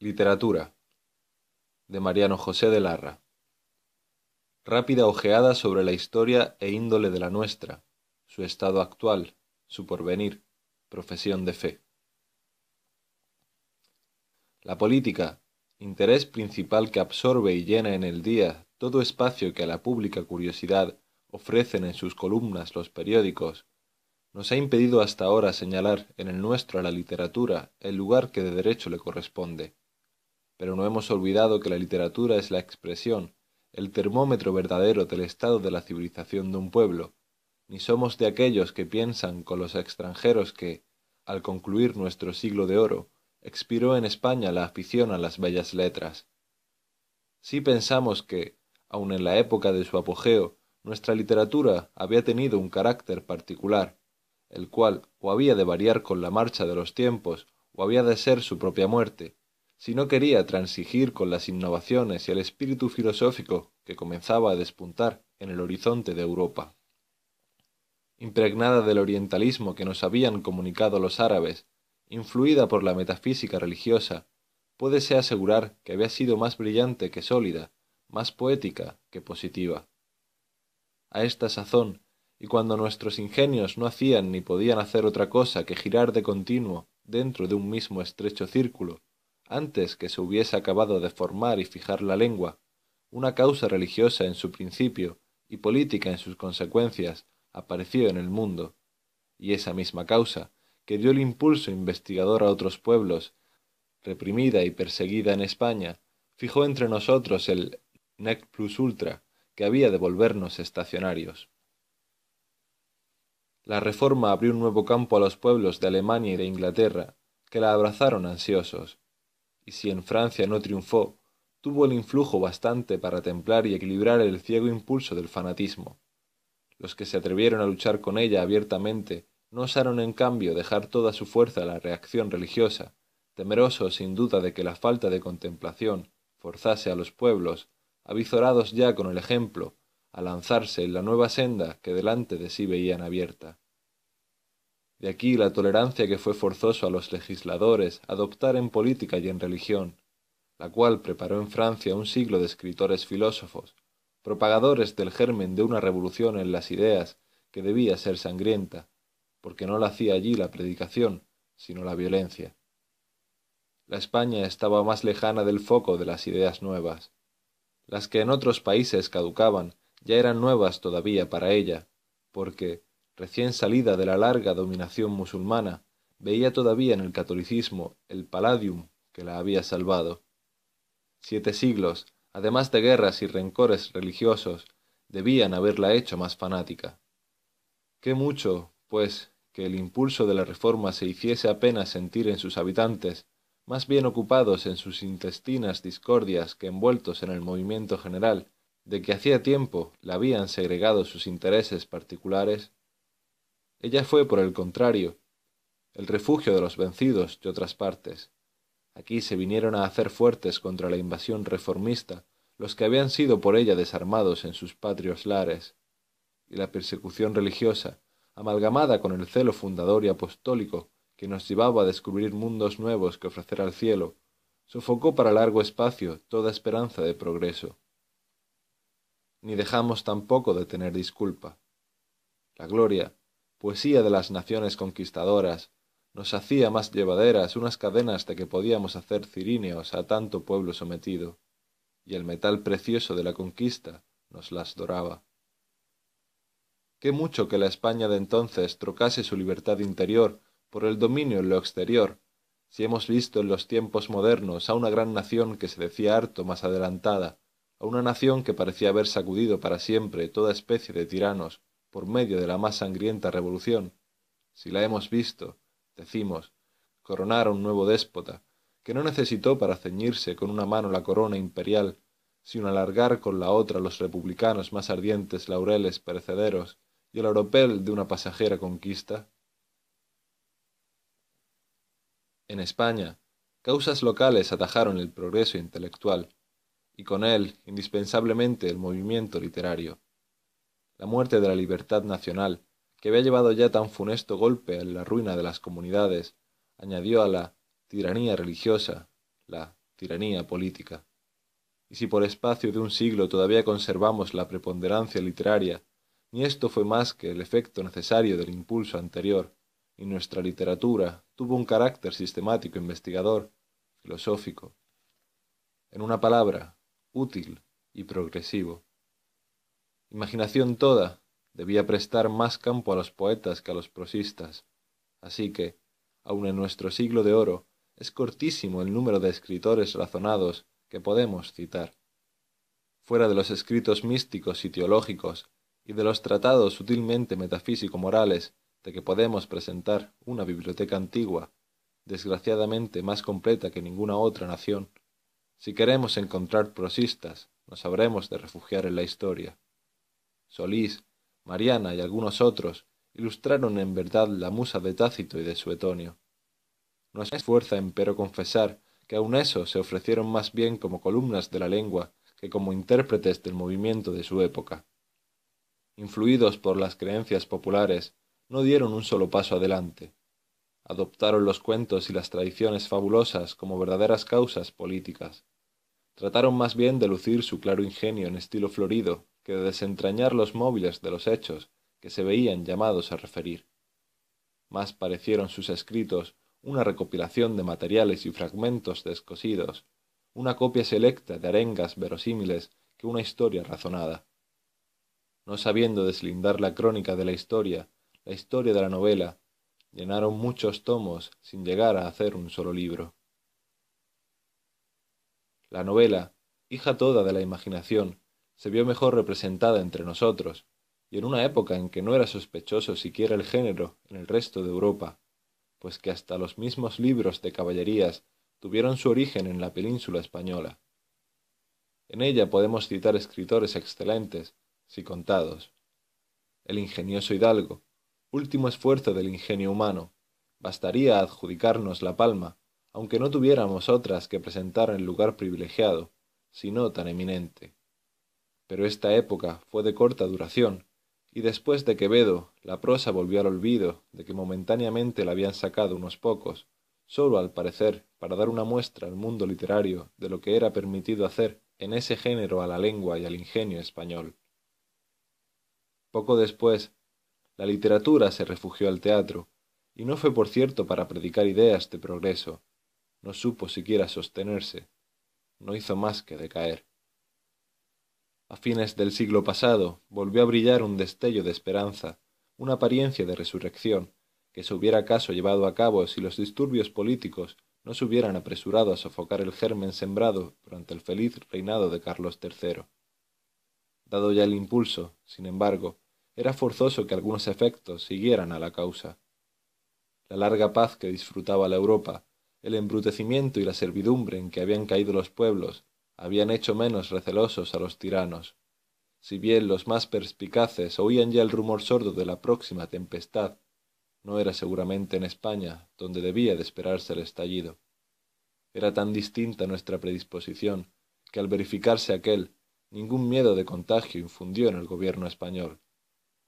Literatura, de Mariano José de Larra. Rápida ojeada sobre la historia e índole de la nuestra, su estado actual, su porvenir, profesión de fe. La política, interés principal que absorbe y llena en el día todo espacio que a la pública curiosidad ofrecen en sus columnas los periódicos, nos ha impedido hasta ahora señalar en el nuestro a la literatura el lugar que de derecho le corresponde. Pero no hemos olvidado que la literatura es la expresión, el termómetro verdadero del estado de la civilización de un pueblo, ni somos de aquellos que piensan con los extranjeros que, al concluir nuestro siglo de oro, expiró en España la afición a las bellas letras. Sí pensamos que, aun en la época de su apogeo, nuestra literatura había tenido un carácter particular, el cual o había de variar con la marcha de los tiempos, o había de ser su propia muerte, si no quería transigir con las innovaciones y el espíritu filosófico que comenzaba a despuntar en el horizonte de Europa. Impregnada del orientalismo que nos habían comunicado los árabes, influida por la metafísica religiosa, puédese asegurar que había sido más brillante que sólida, más poética que positiva. A esta sazón, y cuando nuestros ingenios no hacían ni podían hacer otra cosa que girar de continuo dentro de un mismo estrecho círculo, antes que se hubiese acabado de formar y fijar la lengua, una causa religiosa en su principio y política en sus consecuencias apareció en el mundo, y esa misma causa, que dio el impulso investigador a otros pueblos, reprimida y perseguida en España, fijó entre nosotros el nec plus ultra que había de volvernos estacionarios. La Reforma abrió un nuevo campo a los pueblos de Alemania y de Inglaterra, que la abrazaron ansiosos, y si en Francia no triunfó, tuvo el influjo bastante para templar y equilibrar el ciego impulso del fanatismo. Los que se atrevieron a luchar con ella abiertamente no osaron en cambio dejar toda su fuerza a la reacción religiosa, temerosos sin duda de que la falta de contemplación forzase a los pueblos, avizorados ya con el ejemplo, a lanzarse en la nueva senda que delante de sí veían abierta. De aquí la tolerancia que fue forzoso a los legisladores adoptar en política y en religión, la cual preparó en Francia un siglo de escritores filósofos, propagadores del germen de una revolución en las ideas que debía ser sangrienta, porque no la hacía allí la predicación, sino la violencia. La España estaba más lejana del foco de las ideas nuevas. Las que en otros países caducaban ya eran nuevas todavía para ella, porque, recién salida de la larga dominación musulmana, veía todavía en el catolicismo el palladium que la había salvado. 7 siglos, además de guerras y rencores religiosos, debían haberla hecho más fanática. Qué mucho, pues, que el impulso de la reforma se hiciese apenas sentir en sus habitantes, más bien ocupados en sus intestinas discordias que envueltos en el movimiento general, de que hacía tiempo la habían segregado sus intereses particulares. Ella fue, por el contrario, el refugio de los vencidos de otras partes. Aquí se vinieron a hacer fuertes contra la invasión reformista los que habían sido por ella desarmados en sus patrios lares, y la persecución religiosa, amalgamada con el celo fundador y apostólico que nos llevaba a descubrir mundos nuevos que ofrecer al cielo, sofocó para largo espacio toda esperanza de progreso. Ni dejamos tampoco de tener disculpa. La gloria, poesía de las naciones conquistadoras, nos hacía más llevaderas unas cadenas de que podíamos hacer ciríneos a tanto pueblo sometido, y el metal precioso de la conquista nos las doraba. Qué mucho que la España de entonces trocase su libertad interior por el dominio en lo exterior, si hemos visto en los tiempos modernos a una gran nación que se decía harto más adelantada, a una nación que parecía haber sacudido para siempre toda especie de tiranos por medio de la más sangrienta revolución, si la hemos visto, decimos, coronar a un nuevo déspota, que no necesitó para ceñirse con una mano la corona imperial, sino alargar con la otra los republicanos más ardientes laureles perecederos y el oropel de una pasajera conquista. En España, causas locales atajaron el progreso intelectual, y con él, indispensablemente, el movimiento literario. La muerte de la libertad nacional, que había llevado ya tan funesto golpe a la ruina de las comunidades, añadió a la tiranía religiosa, la tiranía política. Y si por espacio de un siglo todavía conservamos la preponderancia literaria, ni esto fue más que el efecto necesario del impulso anterior, y nuestra literatura tuvo un carácter sistemático, investigador, filosófico, en una palabra, útil y progresivo. Imaginación toda debía prestar más campo a los poetas que a los prosistas, así que, aun en nuestro siglo de oro, es cortísimo el número de escritores razonados que podemos citar. Fuera de los escritos místicos y teológicos, y de los tratados sutilmente metafísico-morales de que podemos presentar una biblioteca antigua, desgraciadamente más completa que ninguna otra nación, si queremos encontrar prosistas, nos habremos de refugiar en la historia. Solís, Mariana y algunos otros ilustraron en verdad la musa de Tácito y de Suetonio. No es fuerza empero confesar que aun esos se ofrecieron más bien como columnas de la lengua que como intérpretes del movimiento de su época. Influidos por las creencias populares, no dieron un solo paso adelante. Adoptaron los cuentos y las tradiciones fabulosas como verdaderas causas políticas. Trataron más bien de lucir su claro ingenio en estilo florido que de desentrañar los móviles de los hechos que se veían llamados a referir. Más parecieron sus escritos una recopilación de materiales y fragmentos descosidos, una copia selecta de arengas verosímiles que una historia razonada. No sabiendo deslindar la crónica de la historia de la novela, llenaron muchos tomos sin llegar a hacer un solo libro. La novela, hija toda de la imaginación, se vio mejor representada entre nosotros, y en una época en que no era sospechoso siquiera el género en el resto de Europa, pues que hasta los mismos libros de caballerías tuvieron su origen en la península española. En ella podemos citar escritores excelentes, si contados. El ingenioso Hidalgo, último esfuerzo del ingenio humano, bastaría a adjudicarnos la palma, aunque no tuviéramos otras que presentar en lugar privilegiado, sino tan eminente. Pero esta época fue de corta duración, y después de Quevedo la prosa volvió al olvido de que momentáneamente la habían sacado unos pocos, sólo al parecer para dar una muestra al mundo literario de lo que era permitido hacer en ese género a la lengua y al ingenio español. Poco después, la literatura se refugió al teatro, y no fue por cierto para predicar ideas de progreso. No supo siquiera sostenerse, no hizo más que decaer. A fines del siglo pasado volvió a brillar un destello de esperanza, una apariencia de resurrección, que se hubiera acaso llevado a cabo si los disturbios políticos no se hubieran apresurado a sofocar el germen sembrado durante el feliz reinado de Carlos III. Dado ya el impulso, sin embargo, era forzoso que algunos efectos siguieran a la causa. La larga paz que disfrutaba la Europa, el embrutecimiento y la servidumbre en que habían caído los pueblos, habían hecho menos recelosos a los tiranos. Si bien los más perspicaces oían ya el rumor sordo de la próxima tempestad, no era seguramente en España donde debía de esperarse el estallido. Era tan distinta nuestra predisposición que al verificarse aquel, ningún miedo de contagio infundió en el gobierno español.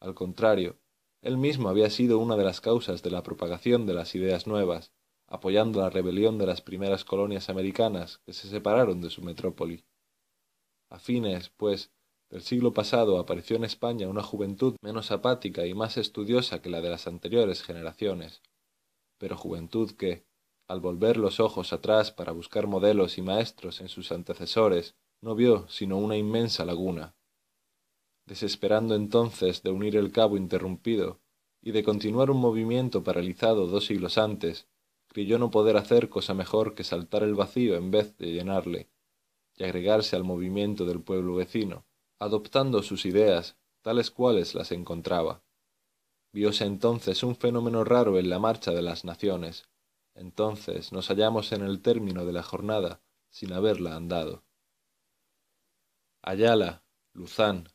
Al contrario, él mismo había sido una de las causas de la propagación de las ideas nuevas, apoyando la rebelión de las primeras colonias americanas que se separaron de su metrópoli. A fines, pues, del siglo pasado apareció en España una juventud menos apática y más estudiosa que la de las anteriores generaciones, pero juventud que, al volver los ojos atrás para buscar modelos y maestros en sus antecesores, no vio sino una inmensa laguna. Desesperando entonces de unir el cabo interrumpido y de continuar un movimiento paralizado 2 siglos antes, creyó no poder hacer cosa mejor que saltar el vacío en vez de llenarle, y agregarse al movimiento del pueblo vecino, adoptando sus ideas, tales cuales las encontraba. Vióse entonces un fenómeno raro en la marcha de las naciones. Entonces nos hallamos en el término de la jornada, sin haberla andado. Ayala, Luzán,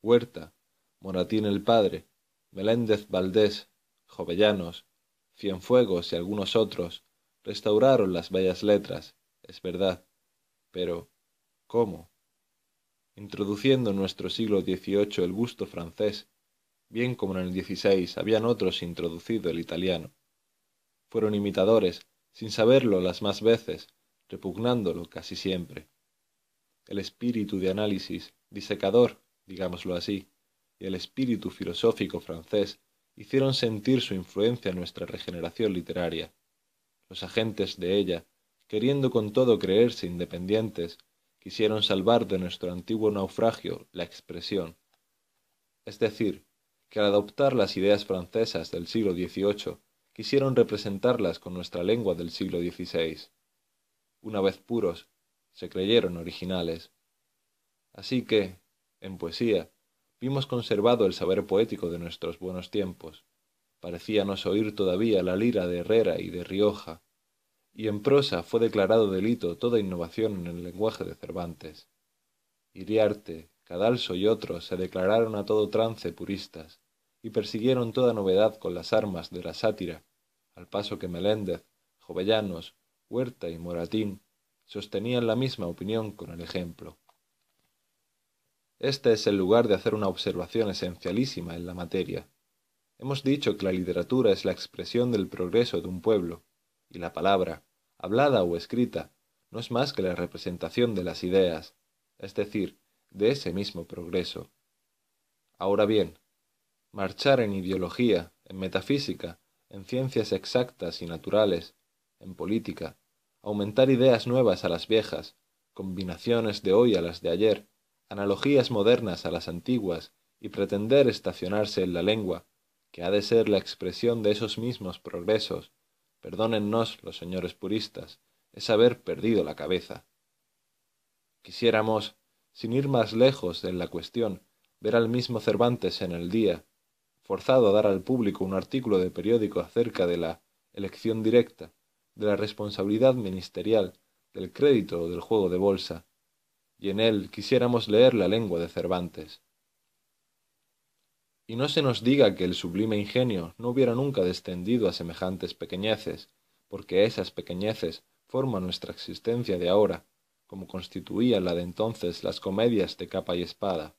Huerta, Moratín el Padre, Meléndez Valdés, Jovellanos, Cienfuegos y algunos otros restauraron las bellas letras, es verdad, pero ¿cómo? Introduciendo en nuestro siglo XVIII el gusto francés, bien como en el XVI habían otros introducido el italiano. Fueron imitadores, sin saberlo las más veces, repugnándolo casi siempre. El espíritu de análisis, disecador, digámoslo así, y el espíritu filosófico francés hicieron sentir su influencia en nuestra regeneración literaria. Los agentes de ella, queriendo con todo creerse independientes, quisieron salvar de nuestro antiguo naufragio la expresión. Es decir, que al adoptar las ideas francesas del siglo XVIII, quisieron representarlas con nuestra lengua del siglo XVI. Una vez puros, se creyeron originales. Así que, en poesía, vimos conservado el saber poético de nuestros buenos tiempos. Parecíanos oír todavía la lira de Herrera y de Rioja, y en prosa fue declarado delito toda innovación en el lenguaje de Cervantes. Iriarte, Cadalso y otros se declararon a todo trance puristas, y persiguieron toda novedad con las armas de la sátira, al paso que Meléndez, Jovellanos, Huerta y Moratín sostenían la misma opinión con el ejemplo. Este es el lugar de hacer una observación esencialísima en la materia. Hemos dicho que la literatura es la expresión del progreso de un pueblo, y la palabra, hablada o escrita, no es más que la representación de las ideas, es decir, de ese mismo progreso. Ahora bien, marchar en ideología, en metafísica, en ciencias exactas y naturales, en política, aumentar ideas nuevas a las viejas, combinaciones de hoy a las de ayer, analogías modernas a las antiguas, y pretender estacionarse en la lengua, que ha de ser la expresión de esos mismos progresos, perdónennos los señores puristas, es haber perdido la cabeza. Quisiéramos, sin ir más lejos en la cuestión, ver al mismo Cervantes en El Día, forzado a dar al público un artículo de periódico acerca de la elección directa, de la responsabilidad ministerial, del crédito o del juego de bolsa, y en él quisiéramos leer la lengua de Cervantes. Y no se nos diga que el sublime ingenio no hubiera nunca descendido a semejantes pequeñeces, porque esas pequeñeces forman nuestra existencia de ahora, como constituían la de entonces las comedias de capa y espada,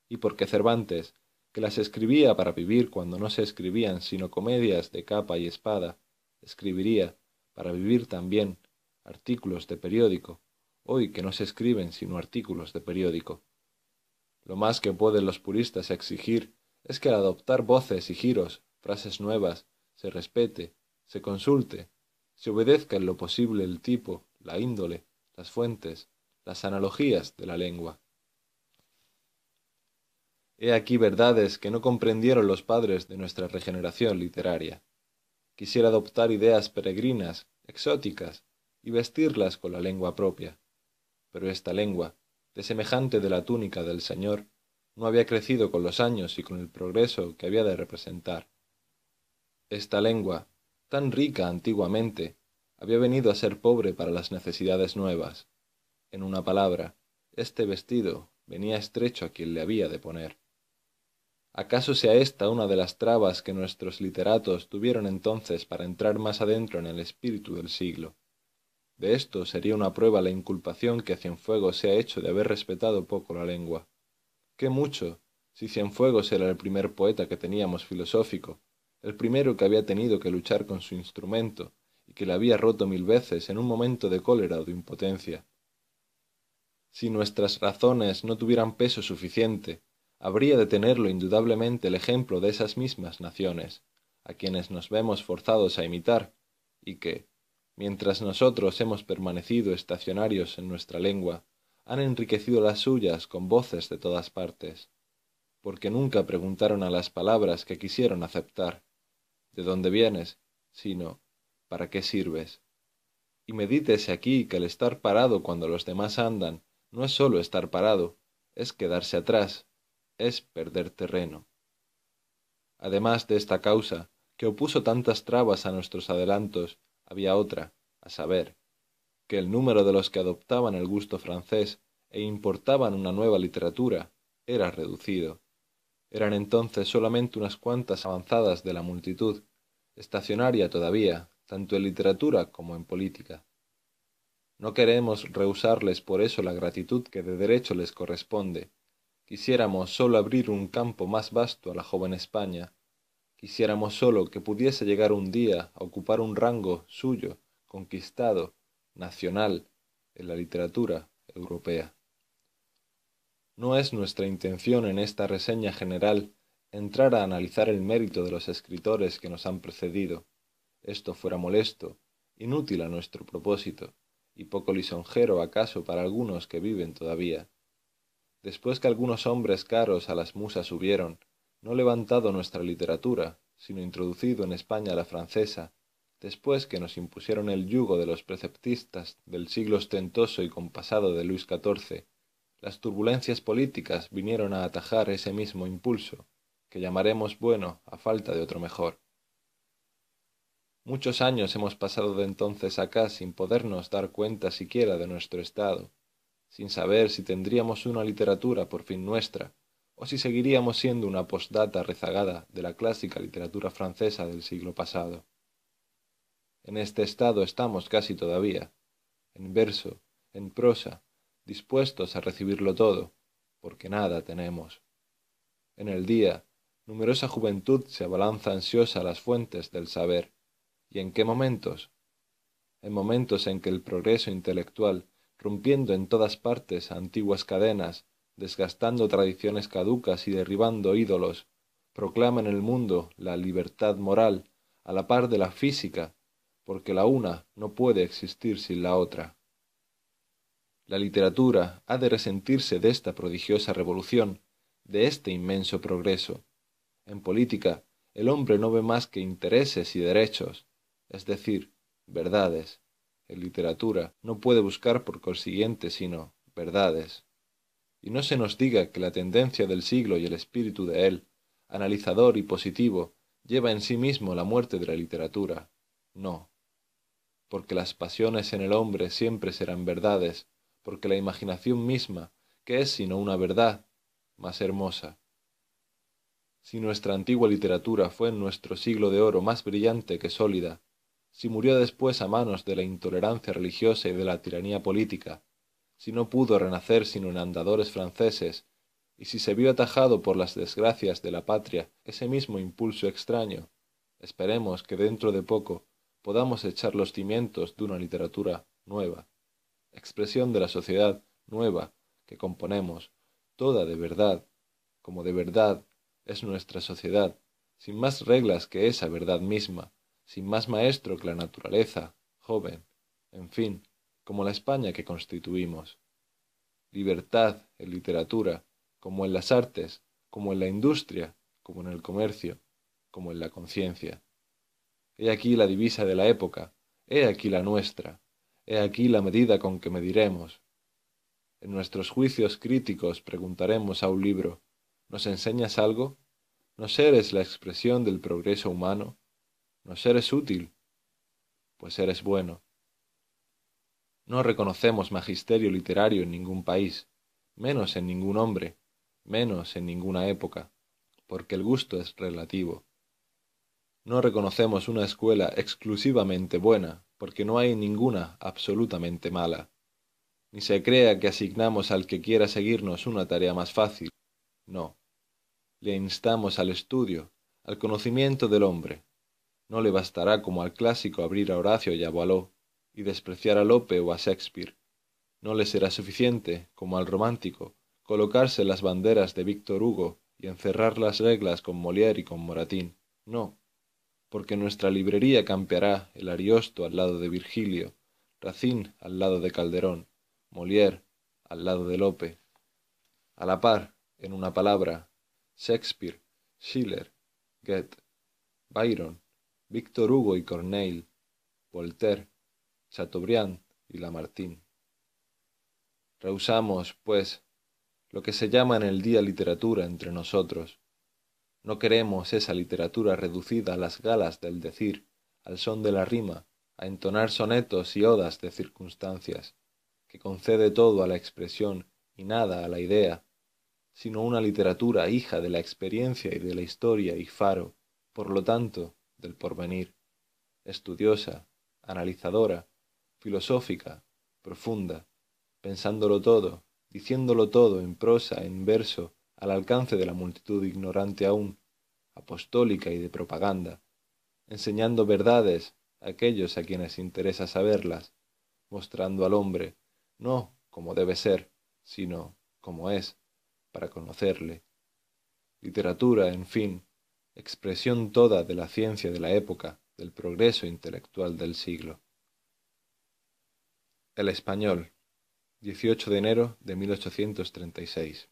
y porque Cervantes, que las escribía para vivir cuando no se escribían sino comedias de capa y espada, escribiría, para vivir también, artículos de periódico, hoy que no se escriben sino artículos de periódico. Lo más que pueden los puristas exigir es que al adoptar voces y giros, frases nuevas, se respete, se consulte, se obedezca en lo posible el tipo, la índole, las fuentes, las analogías de la lengua. He aquí verdades que no comprendieron los padres de nuestra regeneración literaria. Quisiera adoptar ideas peregrinas, exóticas, y vestirlas con la lengua propia. Pero esta lengua, de semejante de la túnica del Señor, no había crecido con los años y con el progreso que había de representar. Esta lengua, tan rica antiguamente, había venido a ser pobre para las necesidades nuevas. En una palabra, este vestido venía estrecho a quien le había de poner. ¿Acaso sea esta una de las trabas que nuestros literatos tuvieron entonces para entrar más adentro en el espíritu del siglo? De esto sería una prueba la inculpación que Cienfuegos se ha hecho de haber respetado poco la lengua. ¡Qué mucho! Si Cienfuegos era el primer poeta que teníamos filosófico, el primero que había tenido que luchar con su instrumento, y que le había roto 1000 veces en un momento de cólera o de impotencia. Si nuestras razones no tuvieran peso suficiente, habría de tenerlo indudablemente el ejemplo de esas mismas naciones, a quienes nos vemos forzados a imitar, y que, mientras nosotros hemos permanecido estacionarios en nuestra lengua, han enriquecido las suyas con voces de todas partes, porque nunca preguntaron a las palabras que quisieron aceptar, ¿de dónde vienes?, sino, ¿para qué sirves? Y medítese aquí que el estar parado cuando los demás andan no es sólo estar parado, es quedarse atrás, es perder terreno. Además de esta causa, que opuso tantas trabas a nuestros adelantos, había otra, a saber, que el número de los que adoptaban el gusto francés e importaban una nueva literatura era reducido. Eran entonces solamente unas cuantas avanzadas de la multitud, estacionaria todavía, tanto en literatura como en política. No queremos rehusarles por eso la gratitud que de derecho les corresponde. Quisiéramos sólo abrir un campo más vasto a la joven España. Quisiéramos sólo que pudiese llegar un día a ocupar un rango suyo, conquistado, nacional, en la literatura europea. No es nuestra intención en esta reseña general entrar a analizar el mérito de los escritores que nos han precedido. Esto fuera molesto, inútil a nuestro propósito, y poco lisonjero acaso para algunos que viven todavía. Después que algunos hombres caros a las musas hubieron, no levantado nuestra literatura, sino introducido en España la francesa, después que nos impusieron el yugo de los preceptistas del siglo ostentoso y compasado de Luis XIV, las turbulencias políticas vinieron a atajar ese mismo impulso, que llamaremos bueno a falta de otro mejor. Muchos años hemos pasado de entonces acá sin podernos dar cuenta siquiera de nuestro estado, sin saber si tendríamos una literatura por fin nuestra, o si seguiríamos siendo una postdata rezagada de la clásica literatura francesa del siglo pasado. En este estado estamos casi todavía, en verso, en prosa, dispuestos a recibirlo todo, porque nada tenemos. En el día, numerosa juventud se abalanza ansiosa a las fuentes del saber. ¿Y en qué momentos? En momentos en que el progreso intelectual, rompiendo en todas partes antiguas cadenas, desgastando tradiciones caducas y derribando ídolos, proclama en el mundo la libertad moral a la par de la física, porque la una no puede existir sin la otra. La literatura ha de resentirse de esta prodigiosa revolución, de este inmenso progreso. En política, el hombre no ve más que intereses y derechos, es decir, verdades. En literatura no puede buscar por consiguiente sino verdades. Y no se nos diga que la tendencia del siglo y el espíritu de él, analizador y positivo, lleva en sí mismo la muerte de la literatura. No, porque las pasiones en el hombre siempre serán verdades, porque la imaginación misma, ¿qué es sino una verdad más hermosa? Si nuestra antigua literatura fue en nuestro siglo de oro más brillante que sólida, si murió después a manos de la intolerancia religiosa y de la tiranía política, si no pudo renacer sino en andadores franceses, y si se vio atajado por las desgracias de la patria ese mismo impulso extraño, esperemos que dentro de poco podamos echar los cimientos de una literatura nueva, expresión de la sociedad nueva que componemos, toda de verdad, como de verdad es nuestra sociedad, sin más reglas que esa verdad misma, sin más maestro que la naturaleza, joven, en fin, como la España que constituimos. Libertad en literatura, como en las artes, como en la industria, como en el comercio, como en la conciencia. He aquí la divisa de la época, he aquí la nuestra, he aquí la medida con que mediremos. En nuestros juicios críticos preguntaremos a un libro, ¿nos enseñas algo? ¿Nos eres la expresión del progreso humano? ¿Nos eres útil? Pues eres bueno. No reconocemos magisterio literario en ningún país, menos en ningún hombre, menos en ninguna época, porque el gusto es relativo. No reconocemos una escuela exclusivamente buena, porque no hay ninguna absolutamente mala. Ni se crea que asignamos al que quiera seguirnos una tarea más fácil. No. Le instamos al estudio, al conocimiento del hombre. No le bastará como al clásico abrir a Horacio y a Boileau, y despreciar a Lope o a Shakespeare. No le será suficiente, como al romántico, colocarse las banderas de Víctor Hugo y encerrar las reglas con Molière y con Moratín. No, porque nuestra librería campeará el Ariosto al lado de Virgilio, Racine al lado de Calderón, Molière al lado de Lope. A la par, en una palabra, Shakespeare, Schiller, Goethe, Byron, Víctor Hugo y Corneille, Voltaire, Chateaubriand y Lamartine. Rehusamos, pues, lo que se llama en el día literatura entre nosotros. No queremos esa literatura reducida a las galas del decir, al son de la rima, a entonar sonetos y odas de circunstancias, que concede todo a la expresión y nada a la idea, sino una literatura hija de la experiencia y de la historia y faro, por lo tanto, del porvenir, estudiosa, analizadora, filosófica, profunda, pensándolo todo, diciéndolo todo en prosa, en verso, al alcance de la multitud ignorante aún, apostólica y de propaganda, enseñando verdades a aquellos a quienes interesa saberlas, mostrando al hombre, no como debe ser, sino como es, para conocerle. Literatura, en fin, expresión toda de la ciencia de la época, del progreso intelectual del siglo. El Español, 18 de enero de 1836.